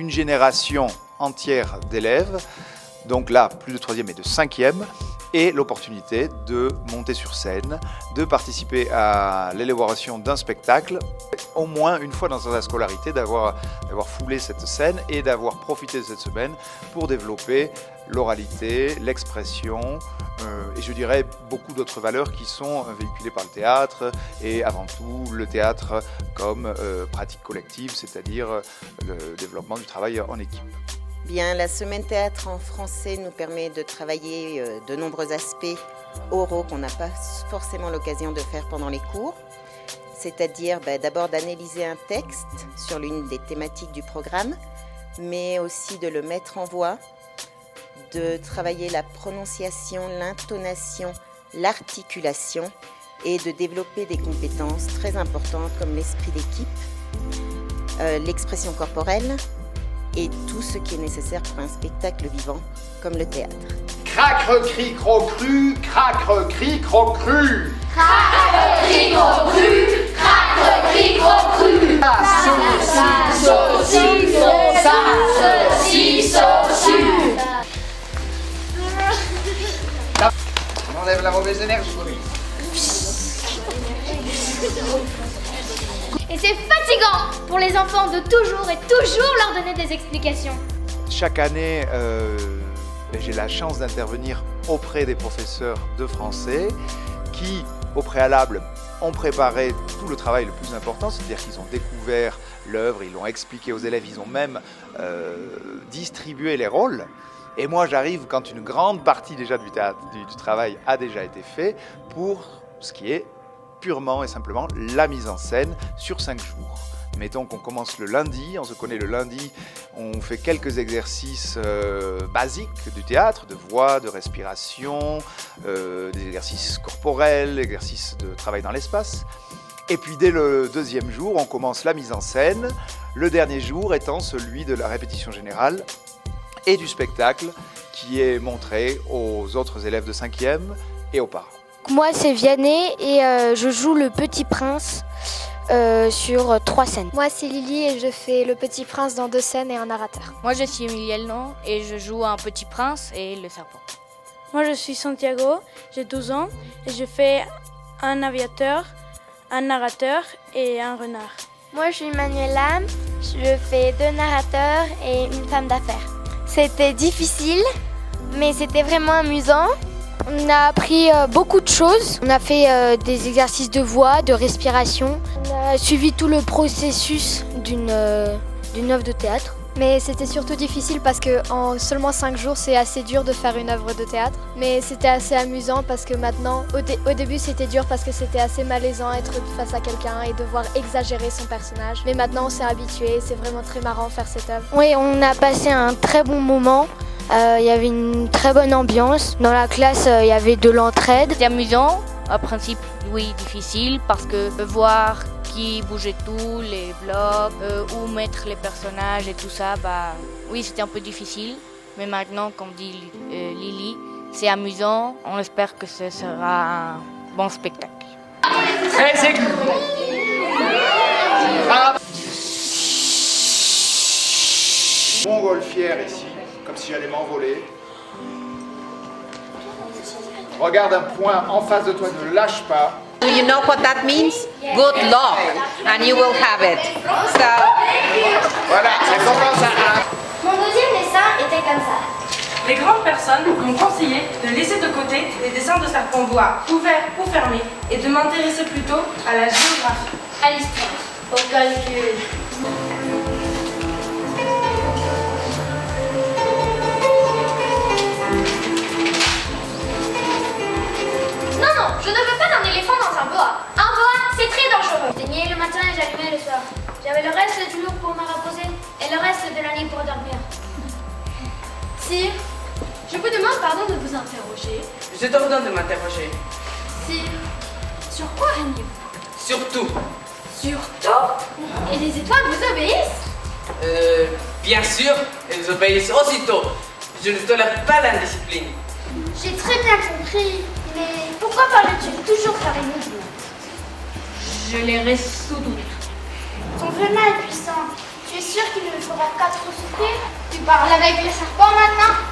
une génération entière d'élèves, donc là plus de 3e et de 5e, et l'opportunité de monter sur scène, de participer à l'élaboration d'un spectacle, au moins une fois dans sa scolarité, d'avoir foulé cette scène et d'avoir profité de cette semaine pour développer l'oralité, l'expression et je dirais beaucoup d'autres valeurs qui sont véhiculées par le théâtre et avant tout le théâtre comme pratique collective, c'est-à-dire le développement du travail en équipe. Bien, la semaine théâtre en français nous permet de travailler de nombreux aspects oraux qu'on n'a pas forcément l'occasion de faire pendant les cours. C'est-à-dire d'abord d'analyser un texte sur l'une des thématiques du programme, mais aussi de le mettre en voix, de travailler la prononciation, l'intonation, l'articulation et de développer des compétences très importantes comme l'esprit d'équipe, l'expression corporelle, et tout ce qui est nécessaire pour un spectacle vivant, comme le théâtre. Cracre, cri, cru, cracre, cri, cru. Cracre, cri, cru, cracre, cri, cru. On enlève la mauvaise énergie. Et c'est fatigant pour les enfants de toujours leur donner des explications. Chaque année, j'ai la chance d'intervenir auprès des professeurs de français qui, au préalable, ont préparé tout le travail le plus important, c'est-à-dire qu'ils ont découvert l'œuvre, ils l'ont expliqué aux élèves, ils ont même distribué les rôles. Et moi, j'arrive quand une grande partie déjà du travail a déjà été fait pour ce qui est purement et simplement la mise en scène sur 5 jours. Mettons qu'on commence le lundi, on se connaît le lundi, on fait quelques exercices basiques du théâtre, de voix, de respiration, des exercices corporels, exercices de travail dans l'espace. Et puis dès le 2e jour, on commence la mise en scène, le dernier jour étant celui de la répétition générale et du spectacle qui est montré aux autres élèves de 5e et aux parents. Moi, c'est Vianney et je joue le Petit Prince sur 3 scènes. Moi, c'est Lily et je fais le Petit Prince dans 2 scènes et un narrateur. Moi, je suis Emiliano et je joue un Petit Prince et le serpent. Moi, je suis Santiago, j'ai 12 ans et je fais un aviateur, un narrateur et un renard. Moi, je suis Manuela, je fais 2 narrateurs et une femme d'affaires. C'était difficile, mais c'était vraiment amusant. On a appris beaucoup de choses. On a fait des exercices de voix, de respiration. On a suivi tout le processus d'une œuvre de théâtre. Mais c'était surtout difficile parce qu'en seulement 5 jours, c'est assez dur de faire une œuvre de théâtre. Mais c'était assez amusant parce que maintenant, au début, c'était dur parce que c'était assez malaisant être face à quelqu'un et devoir exagérer son personnage. Mais maintenant, on s'est habitué, c'est vraiment très marrant de faire cette œuvre. Oui, on a passé un très bon moment. Il y avait une très bonne ambiance. Dans la classe, il y avait de l'entraide. C'était amusant, en principe, oui, difficile, parce que voir qui bougeait tout, les blocs, où mettre les personnages et tout ça, oui, c'était un peu difficile. Mais maintenant, comme dit Lily, c'est amusant. On espère que ce sera un bon spectacle. Très aigu. Montgolfière ici, comme si j'allais m'envoler. Regarde un point en face de toi, ne lâche pas. Do you know what that means? Good luck, and you will have it. So, voilà, ça commence à... Mon deuxième dessin était comme ça. Les grandes personnes m'ont conseillé de laisser de côté les dessins de serpents bois, ouverts ou fermés, et de m'intéresser plutôt à la géographie, À l'histoire, au calcul. Non, je ne veux pas d'un éléphant dans un boa. Un boa, c'est très dangereux. J'éteignais le matin et j'allumais le soir. J'avais le reste du jour pour me reposer et le reste de la nuit pour dormir. Sire, je vous demande pardon de vous interroger. Je t'ordonne de m'interroger. Sire, sur quoi régnez-vous? Surtout. Surtout? Et les étoiles vous obéissent? Bien sûr, elles obéissent aussitôt. Je ne tolère pas l'indiscipline. J'ai très bien compris, mais pourquoi parles-tu toujours farine? Je les reste sous doute. Ton venin est puissant. Tu es sûr qu'il ne fera 4 souffrir? Tu parles avec les serpents maintenant?